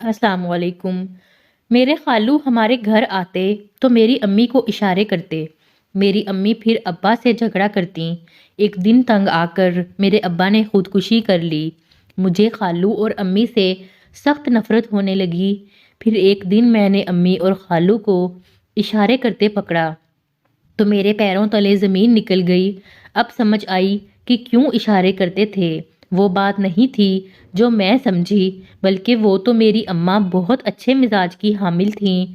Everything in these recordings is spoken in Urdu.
السلام علیکم۔ میرے خالو ہمارے گھر آتے تو میری امی کو اشارے کرتے، میری امی پھر ابا سے جھگڑا کرتی۔ ایک دن تنگ آ کر میرے ابا نے خودکشی کر لی۔ مجھے خالو اور امی سے سخت نفرت ہونے لگی۔ پھر ایک دن میں نے امی اور خالو کو اشارے کرتے پکڑا تو میرے پیروں تلے زمین نکل گئی۔ اب سمجھ آئی کہ کیوں اشارے کرتے تھے۔ وہ بات نہیں تھی جو میں سمجھی، بلکہ وہ تو میری اماں بہت اچھے مزاج کی حامل تھیں۔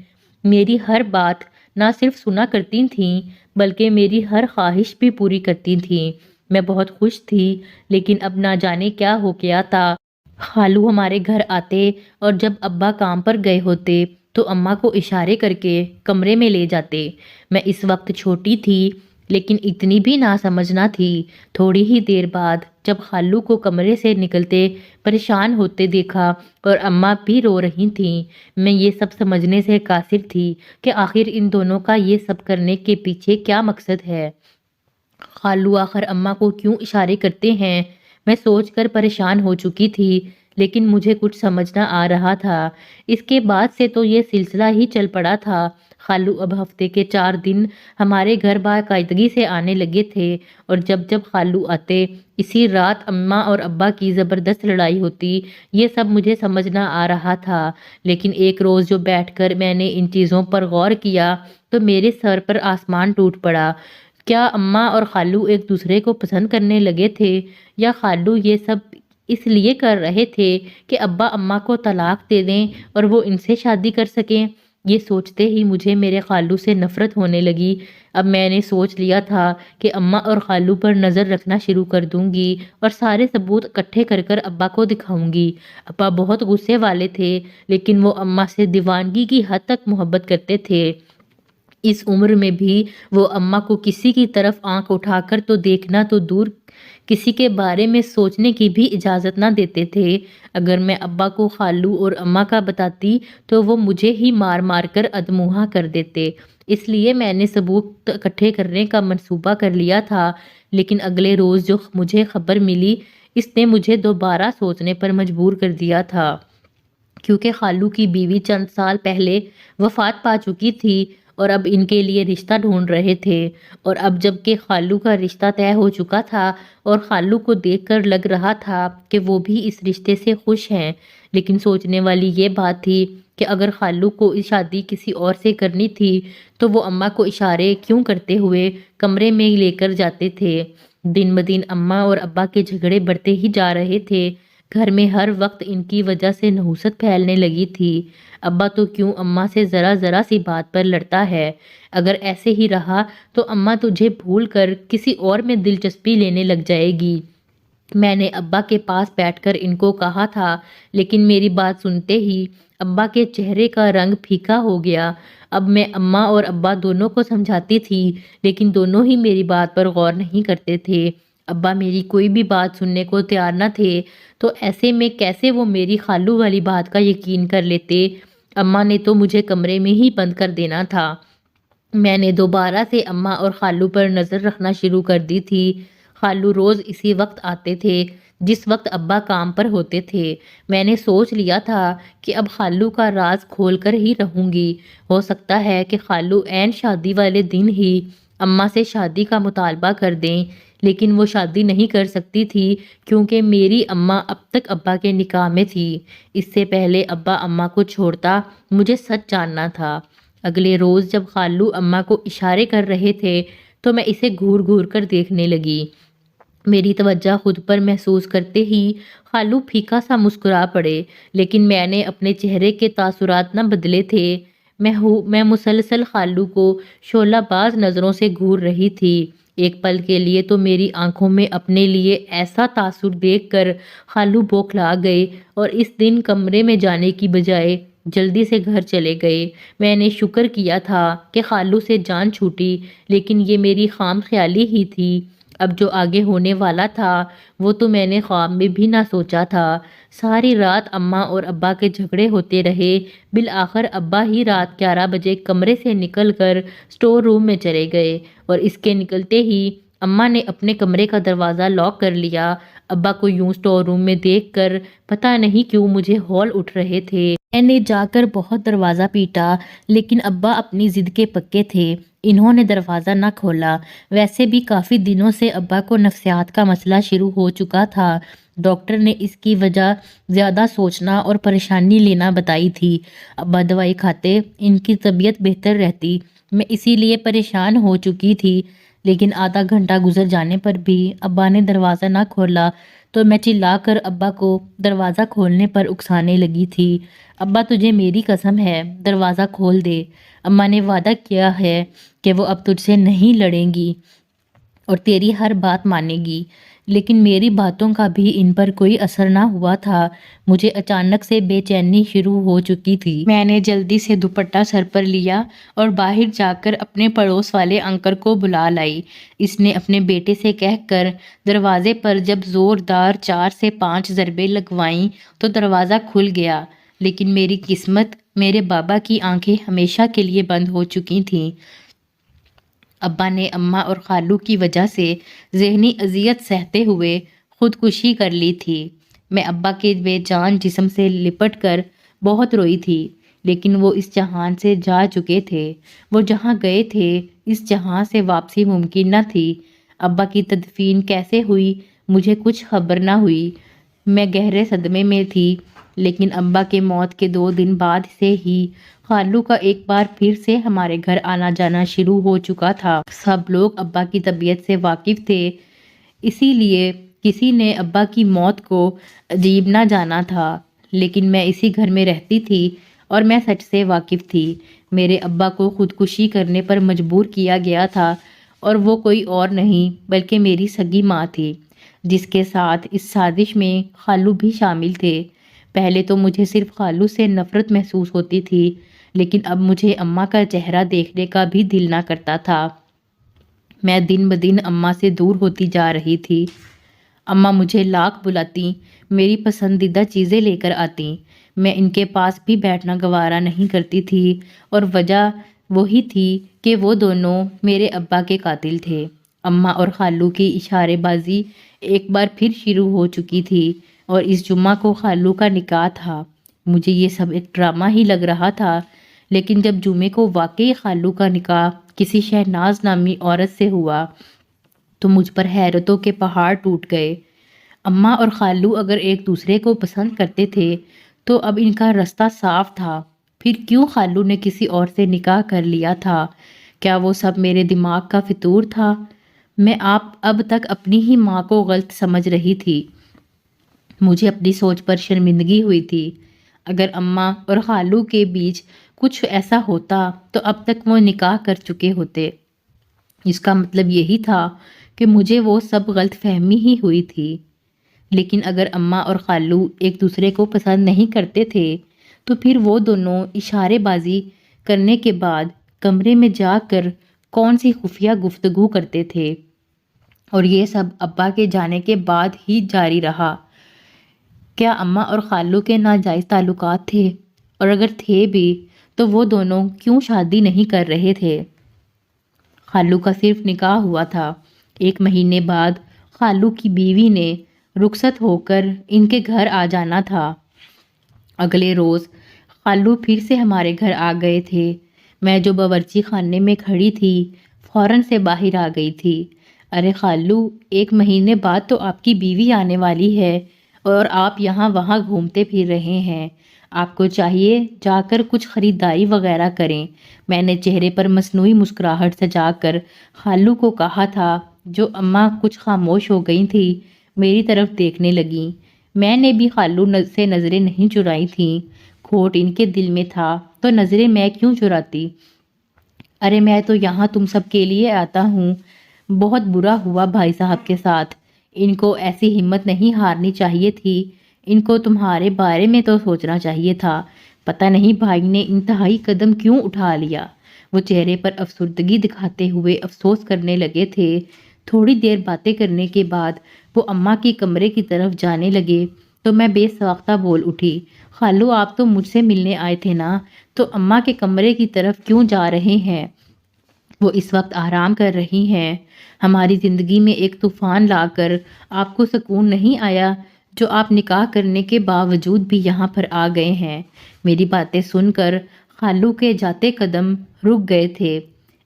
میری ہر بات نہ صرف سنا کرتی تھیں بلکہ میری ہر خواہش بھی پوری کرتی تھیں۔ میں بہت خوش تھی، لیکن اب نہ جانے کیا ہو گیا تھا۔ خالو ہمارے گھر آتے اور جب ابا کام پر گئے ہوتے تو اماں کو اشارے کر کے کمرے میں لے جاتے۔ میں اس وقت چھوٹی تھی لیکن اتنی بھی ناسمجھ نہ تھی۔ تھوڑی ہی دیر بعد جب خالو کو کمرے سے نکلتے پریشان ہوتے دیکھا اور اماں بھی رو رہی تھیں، میں یہ سب سمجھنے سے قاصر تھی کہ آخر ان دونوں کا یہ سب کرنے کے پیچھے کیا مقصد ہے۔ خالو آخر اماں کو کیوں اشارے کرتے ہیں، میں سوچ کر پریشان ہو چکی تھی، لیکن مجھے کچھ سمجھ نہ آ رہا تھا۔ اس کے بعد سے تو یہ سلسلہ ہی چل پڑا تھا۔ خالو اب ہفتے کے 4 دن ہمارے گھر باقاعدگی سے آنے لگے تھے، اور جب جب خالو آتے اسی رات اماں اور ابا کی زبردست لڑائی ہوتی۔ یہ سب مجھے سمجھ نہ آ رہا تھا، لیکن ایک روز جو بیٹھ کر میں نے ان چیزوں پر غور کیا تو میرے سر پر آسمان ٹوٹ پڑا۔ کیا اماں اور خالو ایک دوسرے کو پسند کرنے لگے تھے، یا خالو یہ سب اس لیے کر رہے تھے کہ ابا اماں کو طلاق دے دیں اور وہ ان سے شادی کر سکیں؟ یہ سوچتے ہی مجھے میرے خالو سے نفرت ہونے لگی۔ اب میں نے سوچ لیا تھا کہ اماں اور خالو پر نظر رکھنا شروع کر دوں گی اور سارے ثبوت اکٹھے کر کر ابا کو دکھاؤں گی۔ ابا بہت غصے والے تھے، لیکن وہ اماں سے دیوانگی کی حد تک محبت کرتے تھے۔ اس عمر میں بھی وہ اماں کو کسی کی طرف آنکھ اٹھا کر تو دیکھنا تو دور، کسی کے بارے میں سوچنے کی بھی اجازت نہ دیتے تھے۔ اگر میں ابا کو خالو اور اماں کا بتاتی تو وہ مجھے ہی مار مار کر ادموہا کر دیتے۔ اس لیے میں نے ثبوت اکٹھے کرنے کا منصوبہ کر لیا تھا، لیکن اگلے روز جو مجھے خبر ملی اس نے مجھے دوبارہ سوچنے پر مجبور کر دیا تھا، کیونکہ خالو کی بیوی چند سال پہلے وفات پا چکی تھی اور اب ان کے لیے رشتہ ڈھونڈ رہے تھے۔ اور اب جب کہ خالو کا رشتہ طے ہو چکا تھا اور خالو کو دیکھ کر لگ رہا تھا کہ وہ بھی اس رشتے سے خوش ہیں، لیکن سوچنے والی یہ بات تھی کہ اگر خالو کو شادی کسی اور سے کرنی تھی تو وہ اماں کو اشارے کیوں کرتے ہوئے کمرے میں لے کر جاتے تھے۔ دن بدن اماں اور ابا کے جھگڑے بڑھتے ہی جا رہے تھے۔ گھر میں ہر وقت ان کی وجہ سے نحوست پھیلنے لگی تھی۔ ابا تو کیوں اماں سے ذرا ذرا سی بات پر لڑتا ہے؟ اگر ایسے ہی رہا تو اماں تجھے بھول کر کسی اور میں دلچسپی لینے لگ جائے گی۔ میں نے ابا کے پاس بیٹھ کر ان کو کہا تھا، لیکن میری بات سنتے ہی ابا کے چہرے کا رنگ پھیکا ہو گیا۔ اب میں اماں اور ابا دونوں کو سمجھاتی تھی، لیکن دونوں ہی میری بات پر غور نہیں کرتے تھے۔ ابا میری کوئی بھی بات سننے کو تیار نہ تھے، تو ایسے میں کیسے وہ میری خالو والی بات کا یقین کر لیتے؟ اماں نے تو مجھے کمرے میں ہی بند کر دینا تھا۔ میں نے دوبارہ سے اماں اور خالو پر نظر رکھنا شروع کر دی تھی۔ خالو روز اسی وقت آتے تھے جس وقت ابا کام پر ہوتے تھے۔ میں نے سوچ لیا تھا کہ اب خالو کا راز کھول کر ہی رہوں گی۔ ہو سکتا ہے کہ خالو عین شادی والے دن ہی اماں سے شادی کا مطالبہ کر دیں، لیکن وہ شادی نہیں کر سکتی تھی کیونکہ میری اماں اب تک ابا کے نکاح میں تھی۔ اس سے پہلے ابا اماں کو چھوڑتا مجھے سچ جاننا تھا۔ اگلے روز جب خالو اماں کو اشارے کر رہے تھے تو میں اسے گھور گھور کر دیکھنے لگی۔ میری توجہ خود پر محسوس کرتے ہی خالو پھیکا سا مسکرا پڑے، لیکن میں نے اپنے چہرے کے تاثرات نہ بدلے تھے۔ میں مسلسل خالو کو شعلہ باز نظروں سے گھور رہی تھی۔ ایک پل کے لیے تو میری آنکھوں میں اپنے لیے ایسا تاثر دیکھ کر خالو بوکھلا گئے اور اس دن کمرے میں جانے کی بجائے جلدی سے گھر چلے گئے۔ میں نے شکر کیا تھا کہ خالو سے جان چھوٹی، لیکن یہ میری خام خیالی ہی تھی۔ اب جو آگے ہونے والا تھا وہ تو میں نے خواب میں بھی نہ سوچا تھا۔ ساری رات اماں اور ابا کے جھگڑے ہوتے رہے۔ بالآخر ابا ہی رات 11 بجے کمرے سے نکل کر اسٹور روم میں چلے گئے، اور اس کے نکلتے ہی اماں نے اپنے کمرے کا دروازہ لاک کر لیا۔ ابا کو یوں اسٹور روم میں دیکھ کر پتہ نہیں کیوں مجھے ہول اٹھ رہے تھے۔ میں نے جا کر بہت دروازہ پیٹا لیکن ابا اپنی ضد کے پکے تھے۔ انہوں نے دروازہ نہ کھولا۔ ویسے بھی کافی دنوں سے ابا کو نفسیات کا مسئلہ شروع ہو چکا تھا۔ ڈاکٹر نے اس کی وجہ زیادہ سوچنا اور پریشانی لینا بتائی تھی۔ ابا دوائی کھاتے، ان کی طبیعت بہتر رہتی۔ میں اسی لیے پریشان ہو چکی تھی، لیکن آدھا گھنٹہ گزر جانے پر بھی ابا نے دروازہ نہ کھولا تو میں چلا کر ابا کو دروازہ کھولنے پر اکسانے لگی تھی۔ ابا تجھے میری قسم ہے، دروازہ کھول دے۔ اماں نے وعدہ کیا ہے کہ وہ اب تجھ سے نہیں لڑیں گی اور تیری ہر بات مانے گی، لیکن میری باتوں کا بھی ان پر کوئی اثر نہ ہوا تھا۔ مجھے اچانک سے بے چینی شروع ہو چکی تھی۔ میں نے جلدی سے دوپٹہ سر پر لیا اور باہر جا کر اپنے پڑوس والے انکل کو بلا لائی۔ اس نے اپنے بیٹے سے کہہ کر دروازے پر جب زوردار 4 سے 5 ضربیں لگوائیں تو دروازہ کھل گیا، لیکن میری قسمت، میرے بابا کی آنکھیں ہمیشہ کے لیے بند ہو چکی تھیں۔ ابا نے اماں اور خالو کی وجہ سے ذہنی اذیت سہتے ہوئے خودکشی کر لی تھی۔ میں ابا کے بے جان جسم سے لپٹ کر بہت روئی تھی، لیکن وہ اس جہان سے جا چکے تھے۔ وہ جہاں گئے تھے اس جہاں سے واپسی ممکن نہ تھی۔ ابا کی تدفین کیسے ہوئی مجھے کچھ خبر نہ ہوئی۔ میں گہرے صدمے میں تھی، لیکن ابا کے موت کے 2 دن بعد سے ہی خالو کا ایک بار پھر سے ہمارے گھر آنا جانا شروع ہو چکا تھا۔ سب لوگ ابا کی طبیعت سے واقف تھے، اسی لیے کسی نے ابا کی موت کو عجیب نہ جانا تھا، لیکن میں اسی گھر میں رہتی تھی اور میں سچ سے واقف تھی۔ میرے ابا کو خودکشی کرنے پر مجبور کیا گیا تھا اور وہ کوئی اور نہیں بلکہ میری سگی ماں تھی، جس کے ساتھ اس سازش میں خالو بھی شامل تھے۔ پہلے تو مجھے صرف خالو سے نفرت محسوس ہوتی تھی، لیکن اب مجھے اماں کا چہرہ دیکھنے کا بھی دل نہ کرتا تھا۔ میں دن بدن اماں سے دور ہوتی جا رہی تھی۔ اماں مجھے لاکھ بلاتی، میری پسندیدہ چیزیں لے کر آتی، میں ان کے پاس بھی بیٹھنا گوارا نہیں کرتی تھی، اور وجہ وہی تھی کہ وہ دونوں میرے ابا کے قاتل تھے۔ اماں اور خالو کی اشارے بازی ایک بار پھر شروع ہو چکی تھی، اور اس جمعہ کو خالو کا نکاح تھا۔ مجھے یہ سب ایک ڈرامہ ہی لگ رہا تھا، لیکن جب جمعے کو واقعی خالو کا نکاح کسی شہناز نامی عورت سے ہوا تو مجھ پر حیرتوں کے پہاڑ ٹوٹ گئے۔ اماں اور خالو اگر ایک دوسرے کو پسند کرتے تھے تو اب ان کا رستہ صاف تھا، پھر کیوں خالو نے کسی اور سے نکاح کر لیا تھا؟ کیا وہ سب میرے دماغ کا فطور تھا؟ میں اب تک اپنی ہی ماں کو غلط سمجھ رہی تھی۔ مجھے اپنی سوچ پر شرمندگی ہوئی تھی۔ اگر اماں اور خالو کے بیچ کچھ ایسا ہوتا تو اب تک وہ نکاح کر چکے ہوتے۔ اس کا مطلب یہی تھا کہ مجھے وہ سب غلط فہمی ہی ہوئی تھی۔ لیکن اگر اماں اور خالو ایک دوسرے کو پسند نہیں کرتے تھے تو پھر وہ دونوں اشارے بازی کرنے کے بعد کمرے میں جا کر کون سی خفیہ گفتگو کرتے تھے، اور یہ سب ابا کے جانے کے بعد ہی جاری رہا۔ کیا اماں اور خالو کے ناجائز تعلقات تھے؟ اور اگر تھے بھی تو وہ دونوں کیوں شادی نہیں کر رہے تھے؟ خالو کا صرف نکاح ہوا تھا، 1 مہینے بعد خالو کی بیوی نے رخصت ہو کر ان کے گھر آ جانا تھا۔ اگلے روز خالو پھر سے ہمارے گھر آ گئے تھے۔ میں جو باورچی خانے میں کھڑی تھی فوراً سے باہر آ گئی تھی۔ ارے خالو، 1 مہینے بعد تو آپ کی بیوی آنے والی ہے اور آپ یہاں وہاں گھومتے پھر رہے ہیں۔ آپ کو چاہیے جا کر کچھ خریداری وغیرہ کریں۔ میں نے چہرے پر مصنوعی مسکراہٹ سجا کر خالو کو کہا تھا، جو اماں کچھ خاموش ہو گئی تھی میری طرف دیکھنے لگیں۔ میں نے بھی خالو سے نظریں نہیں چرائی تھیں، کھوٹ ان کے دل میں تھا تو نظریں میں کیوں چراتی؟ ارے میں تو یہاں تم سب کے لیے آتا ہوں۔ بہت برا ہوا بھائی صاحب کے ساتھ، ان کو ایسی ہمت نہیں ہارنی چاہیے تھی، ان کو تمہارے بارے میں تو سوچنا چاہیے تھا۔ پتہ نہیں بھائی نے انتہائی قدم کیوں اٹھا لیا۔ وہ چہرے پر افسردگی دکھاتے ہوئے افسوس کرنے لگے تھے۔ تھوڑی دیر باتیں کرنے کے بعد وہ اماں کی کمرے کی طرف جانے لگے تو میں بے ساختہ بول اٹھی، خالو آپ تو مجھ سے ملنے آئے تھے نا، تو اماں کے کمرے کی طرف کیوں جا رہے ہیں؟ وہ اس وقت آرام کر رہی ہیں۔ ہماری زندگی میں ایک طوفان لا کر آپ کو سکون نہیں آیا جو آپ نکاح کرنے کے باوجود بھی یہاں پر آ گئے ہیں۔ میری باتیں سن کر خالو کے جاتے قدم رک گئے تھے۔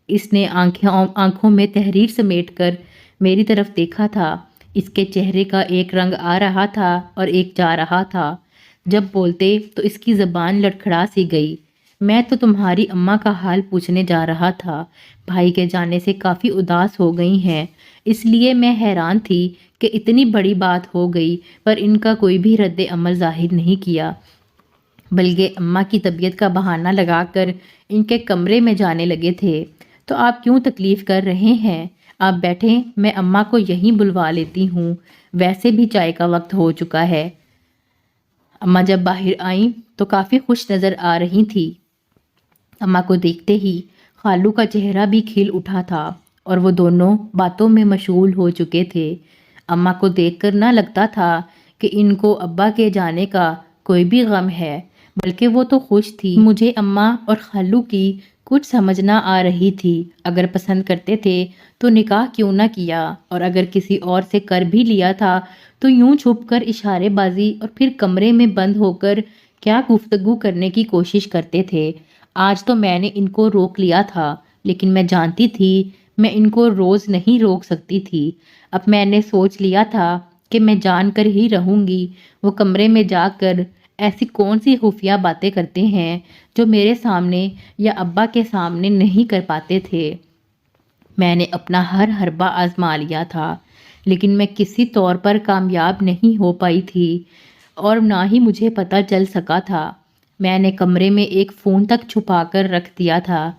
اس نے آنکھوں میں تحریر سمیٹ کر میری طرف دیکھا تھا۔ اس کے چہرے کا ایک رنگ آ رہا تھا اور ایک جا رہا تھا۔ جب بولتے تو اس کی زبان لڑکھڑا سی گئی۔ میں تو تمہاری اماں کا حال پوچھنے جا رہا تھا۔ بھائی کے جانے سے کافی اداس ہو گئی ہیں، اس لیے میں حیران تھی کہ اتنی بڑی بات ہو گئی پر ان کا کوئی بھی رد عمل ظاہر نہیں کیا، بلکہ اماں کی طبیعت کا بہانہ لگا کر ان کے کمرے میں جانے لگے تھے۔ تو آپ کیوں تکلیف کر رہے ہیں؟ آپ بیٹھیں، میں اماں کو یہیں بلوا لیتی ہوں، ویسے بھی چائے کا وقت ہو چکا ہے۔ اماں جب باہر آئیں تو کافی خوش نظر آ رہی تھی۔ اماں کو دیکھتے ہی خالو کا چہرہ بھی کھل اٹھا تھا اور وہ دونوں باتوں میں مشغول ہو چکے تھے۔ اماں کو دیکھ کر نہ لگتا تھا کہ ان کو ابا کے جانے کا کوئی بھی غم ہے، بلکہ وہ تو خوش تھی۔ مجھے اماں اور خالو کی کچھ سمجھ نہ آ رہی تھی۔ اگر پسند کرتے تھے تو نکاح کیوں نہ کیا، اور اگر کسی اور سے کر بھی لیا تھا تو یوں چھپ کر اشارے بازی اور پھر کمرے میں بند ہو کر کیا گفتگو کرنے کی کوشش کرتے تھے۔ آج تو میں نے ان کو روک لیا تھا، لیکن میں جانتی تھی میں ان کو روز نہیں روک سکتی تھی۔ اب میں نے سوچ لیا تھا کہ میں جان کر ہی رہوں گی وہ کمرے میں جا کر ایسی کون سی خفیہ باتیں کرتے ہیں جو میرے سامنے یا ابا کے سامنے نہیں کر پاتے تھے۔ میں نے اپنا ہر حربہ آزما لیا تھا، لیکن میں کسی طور پر کامیاب نہیں ہو پائی تھی اور نہ ہی مجھے پتہ چل سکا تھا۔ میں نے کمرے میں ایک فون تک چھپا کر رکھ دیا تھا،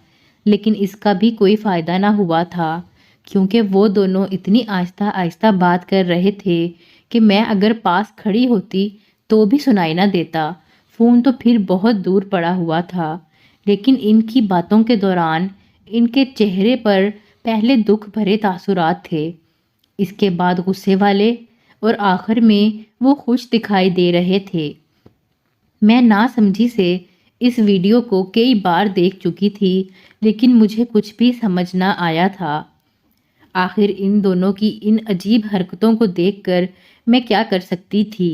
لیکن اس کا بھی کوئی فائدہ نہ ہوا تھا، کیونکہ وہ دونوں اتنی آہستہ آہستہ بات کر رہے تھے کہ میں اگر پاس کھڑی ہوتی تو بھی سنائی نہ دیتا۔ فون تو پھر بہت دور پڑا ہوا تھا، لیکن ان کی باتوں کے دوران ان کے چہرے پر پہلے دکھ بھرے تاثرات تھے، اس کے بعد غصے والے، اور آخر میں وہ خوش دکھائی دے رہے تھے۔ میں ناسمجھی سے اس ویڈیو کو کئی بار دیکھ چکی تھی، لیکن مجھے کچھ بھی سمجھ نہ آیا تھا۔ آخر ان دونوں کی ان عجیب حرکتوں کو دیکھ کر میں کیا کر سکتی تھی؟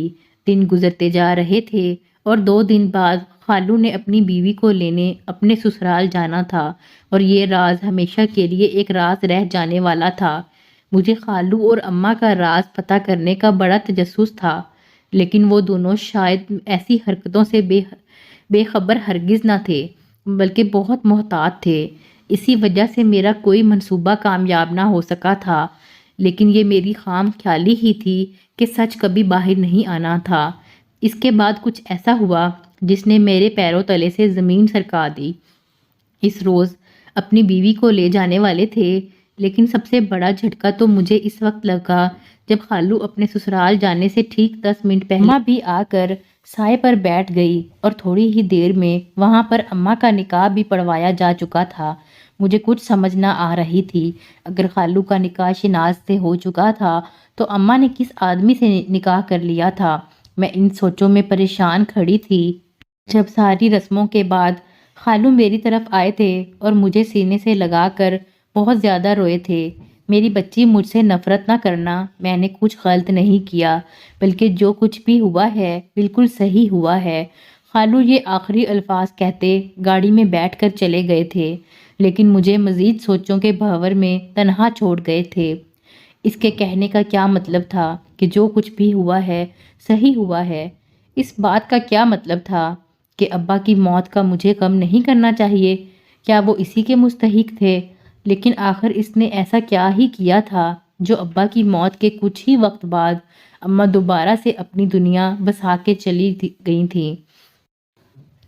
دن گزرتے جا رہے تھے اور 2 دن بعد خالو نے اپنی بیوی کو لینے اپنے سسرال جانا تھا، اور یہ راز ہمیشہ کے لیے ایک راز رہ جانے والا تھا۔ مجھے خالو اور اماں کا راز پتہ کرنے کا بڑا تجسس تھا، لیکن وہ دونوں شاید ایسی حرکتوں سے بے خبر ہرگز نہ تھے، بلکہ بہت محتاط تھے۔ اسی وجہ سے میرا کوئی منصوبہ کامیاب نہ ہو سکا تھا، لیکن یہ میری خام خیالی ہی تھی کہ سچ کبھی باہر نہیں آنا تھا۔ اس کے بعد کچھ ایسا ہوا جس نے میرے پیروں تلے سے زمین سرکا دی۔ اس روز اپنی بیوی کو لے جانے والے تھے، لیکن سب سے بڑا جھٹکا تو مجھے اس وقت لگا جب خالو اپنے سسرال جانے سے ٹھیک 10 منٹ پہلے اماں بھی آ کر سائے پر بیٹھ گئی، اور تھوڑی ہی دیر میں وہاں پر اماں کا نکاح بھی پڑھوایا جا چکا تھا۔ مجھے کچھ سمجھ نہ آ رہی تھی، اگر خالو کا نکاح شناز سے ہو چکا تھا تو اماں نے کس آدمی سے نکاح کر لیا تھا؟ میں ان سوچوں میں پریشان کھڑی تھی جب ساری رسموں کے بعد خالو میری طرف آئے تھے اور مجھے سینے سے لگا کر بہت زیادہ روئے تھے۔ میری بچی، مجھ سے نفرت نہ کرنا، میں نے کچھ غلط نہیں کیا، بلکہ جو کچھ بھی ہوا ہے بالکل صحیح ہوا ہے۔ خالو یہ آخری الفاظ کہتے گاڑی میں بیٹھ کر چلے گئے تھے، لیکن مجھے مزید سوچوں کے بھنور میں تنہا چھوڑ گئے تھے۔ اس کے کہنے کا کیا مطلب تھا کہ جو کچھ بھی ہوا ہے صحیح ہوا ہے؟ اس بات کا کیا مطلب تھا کہ ابا کی موت کا مجھے غم نہیں کرنا چاہیے؟ کیا وہ اسی کے مستحق تھے؟ لیکن آخر اس نے ایسا کیا ہی کیا تھا جو ابا کی موت کے کچھ ہی وقت بعد اماں دوبارہ سے اپنی دنیا بسا کے چلی گئی تھیں،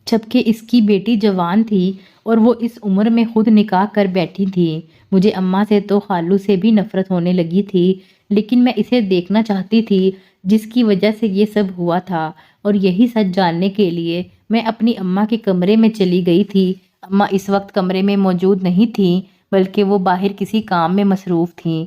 جبکہ اس کی بیٹی جوان تھی اور وہ اس عمر میں خود نکاح کر بیٹھی تھی۔ مجھے اماں سے تو خالو سے بھی نفرت ہونے لگی تھی، لیکن میں اسے دیکھنا چاہتی تھی جس کی وجہ سے یہ سب ہوا تھا، اور یہی سچ جاننے کے لیے میں اپنی اماں کے کمرے میں چلی گئی تھی۔ اماں اس وقت کمرے میں موجود نہیں تھیں، بلکہ وہ باہر کسی کام میں مصروف تھیں۔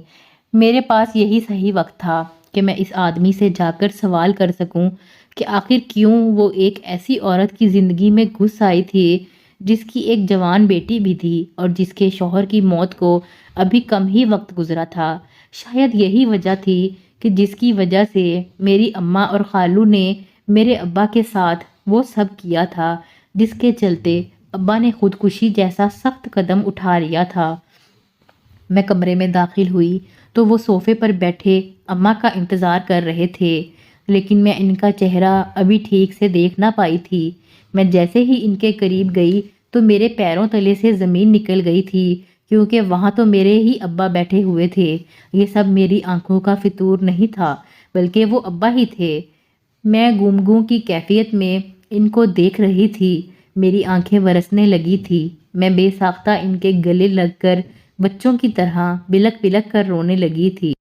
میرے پاس یہی صحیح وقت تھا کہ میں اس آدمی سے جا کر سوال کر سکوں کہ آخر کیوں وہ ایک ایسی عورت کی زندگی میں گھس آئی تھی جس کی ایک جوان بیٹی بھی تھی اور جس کے شوہر کی موت کو ابھی کم ہی وقت گزرا تھا۔ شاید یہی وجہ تھی کہ جس کی وجہ سے میری اماں اور خالو نے میرے ابا کے ساتھ وہ سب کیا تھا جس کے چلتے ابا نے خودکشی جیسا سخت قدم اٹھا لیا تھا۔ میں کمرے میں داخل ہوئی تو وہ صوفے پر بیٹھے اماں کا انتظار کر رہے تھے، لیکن میں ان کا چہرہ ابھی ٹھیک سے دیکھ نہ پائی تھی۔ میں جیسے ہی ان کے قریب گئی تو میرے پیروں تلے سے زمین نکل گئی تھی، کیونکہ وہاں تو میرے ہی ابا بیٹھے ہوئے تھے۔ یہ سب میری آنکھوں کا فطور نہیں تھا، بلکہ وہ ابا ہی تھے۔ میں گم گم کی کیفیت میں ان کو دیکھ رہی تھی، میری آنکھیں برسنے لگی تھی۔ میں بے ساختہ ان کے گلے لگ کر بچوں کی طرح بلک بلک کر رونے لگی تھی۔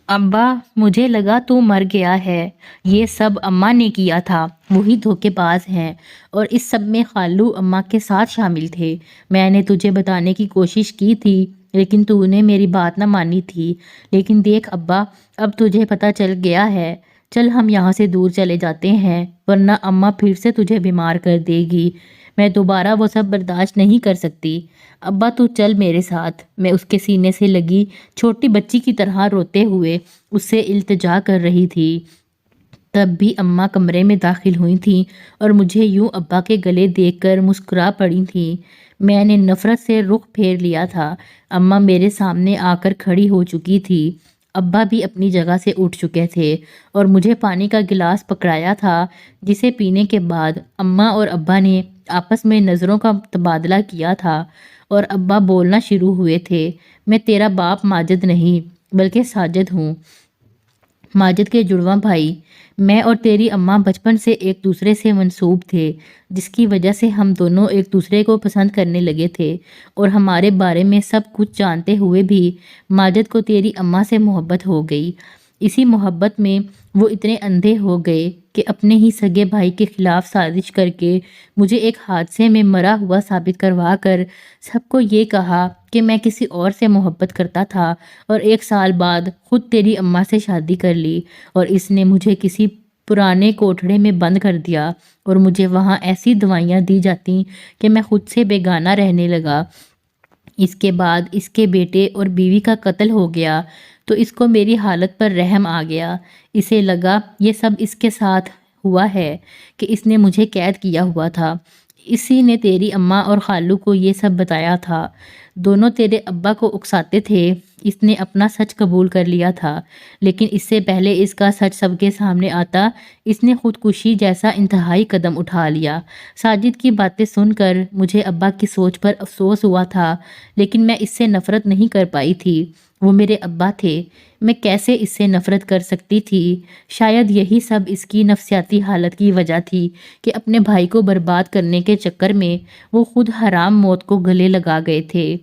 ابا، مجھے لگا تو مر گیا ہے۔ یہ سب اماں نے کیا تھا، وہی دھوکے باز ہیں، اور اس سب میں خالو اماں کے ساتھ شامل تھے۔ میں نے تجھے بتانے کی کوشش کی تھی، لیکن تو نے میری بات نہ مانی تھی۔ لیکن دیکھ ابا، اب تجھے پتہ چل گیا ہے۔ چل ہم یہاں سے دور چلے جاتے ہیں، ورنہ اماں پھر سے تجھے بیمار کر دے گی۔ میں دوبارہ وہ سب برداشت نہیں کر سکتی۔ ابا تو چل میرے ساتھ۔ میں اس کے سینے سے لگی چھوٹی بچی کی طرح روتے ہوئے اس سے التجا کر رہی تھی۔ تب بھی اماں کمرے میں داخل ہوئی تھیں اور مجھے یوں ابا کے گلے دیکھ کر مسکرا پڑی تھیں۔ میں نے نفرت سے رخ پھیر لیا تھا۔ اماں میرے سامنے آ کر کھڑی ہو چکی تھی۔ ابا بھی اپنی جگہ سے اٹھ چکے تھے اور مجھے پانی کا گلاس پکڑایا تھا، جسے پینے کے بعد اماں اور ابا نے آپس میں نظروں کا تبادلہ کیا تھا، اور ابا بولنا شروع ہوئے تھے۔ میں تیرا باپ ماجد نہیں، بلکہ ساجد ہوں، ماجد کے جڑواں بھائی۔ میں اور تیری اماں بچپن سے ایک دوسرے سے منسوب تھے، جس کی وجہ سے ہم دونوں ایک دوسرے کو پسند کرنے لگے تھے، اور ہمارے بارے میں سب کچھ جانتے ہوئے بھی ماجد کو تیری اماں سے محبت ہو گئی۔ اسی محبت میں وہ اتنے اندھے ہو گئے کہ اپنے ہی سگے بھائی کے خلاف سازش کر کے مجھے ایک حادثے میں مرا ہوا ثابت کروا کر سب کو یہ کہا کہ میں کسی اور سے محبت کرتا تھا، اور 1 سال بعد خود تیری اماں سے شادی کر لی، اور اس نے مجھے کسی پرانے کوٹھڑے میں بند کر دیا، اور مجھے وہاں ایسی دوائیاں دی جاتی کہ میں خود سے بیگانہ رہنے لگا۔ اس کے بعد اس کے بیٹے اور بیوی کا قتل ہو گیا، تو اس کو میری حالت پر رحم آ گیا۔ اسے لگا یہ سب اس کے ساتھ ہوا ہے کہ اس نے مجھے قید کیا ہوا تھا۔ اسی نے تیری اماں اور خالو کو یہ سب بتایا تھا۔ دونوں تیرے ابا کو اکساتے تھے۔ اس نے اپنا سچ قبول کر لیا تھا، لیکن اس سے پہلے اس کا سچ سب کے سامنے آتا، اس نے خودکشی جیسا انتہائی قدم اٹھا لیا۔ ساجد کی باتیں سن کر مجھے ابا کی سوچ پر افسوس ہوا تھا، لیکن میں اس سے نفرت نہیں کر پائی تھی۔ وہ میرے ابا تھے، میں کیسے اس سے نفرت کر سکتی تھی؟ شاید یہی سب اس کی نفسیاتی حالت کی وجہ تھی کہ اپنے بھائی کو برباد کرنے کے چکر میں وہ خود حرام موت کو گلے لگا گئے تھے۔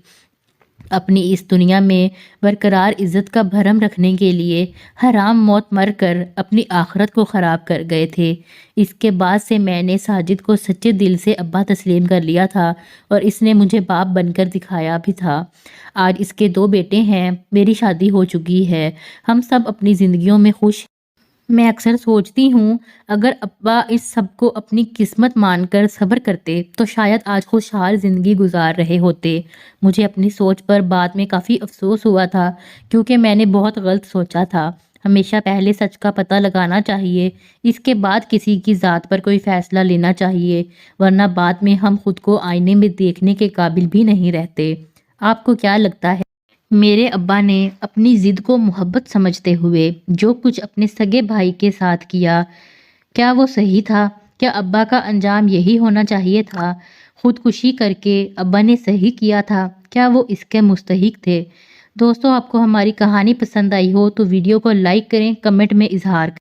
اپنی اس دنیا میں برقرار عزت کا بھرم رکھنے کے لیے حرام موت مر کر اپنی آخرت کو خراب کر گئے تھے۔ اس کے بعد سے میں نے ساجد کو سچے دل سے ابا تسلیم کر لیا تھا، اور اس نے مجھے باپ بن کر دکھایا بھی تھا۔ آج اس کے 2 بیٹے ہیں، میری شادی ہو چکی ہے، ہم سب اپنی زندگیوں میں خوش ہیں۔ میں اکثر سوچتی ہوں اگر ابا اس سب کو اپنی قسمت مان کر صبر کرتے تو شاید آج خوشحال زندگی گزار رہے ہوتے۔ مجھے اپنی سوچ پر بعد میں کافی افسوس ہوا تھا، کیونکہ میں نے بہت غلط سوچا تھا۔ ہمیشہ پہلے سچ کا پتہ لگانا چاہیے، اس کے بعد کسی کی ذات پر کوئی فیصلہ لینا چاہیے، ورنہ بعد میں ہم خود کو آئینے میں دیکھنے کے قابل بھی نہیں رہتے۔ آپ کو کیا لگتا ہے؟ میرے ابا نے اپنی ضد کو محبت سمجھتے ہوئے جو کچھ اپنے سگے بھائی کے ساتھ کیا، کیا وہ صحیح تھا؟ کیا ابا کا انجام یہی ہونا چاہیے تھا؟ خودکشی کر کے ابا نے صحیح کیا تھا؟ کیا وہ اس کے مستحق تھے؟ دوستو، آپ کو ہماری کہانی پسند آئی ہو تو ویڈیو کو لائک کریں، کمنٹ میں اظہار کریں۔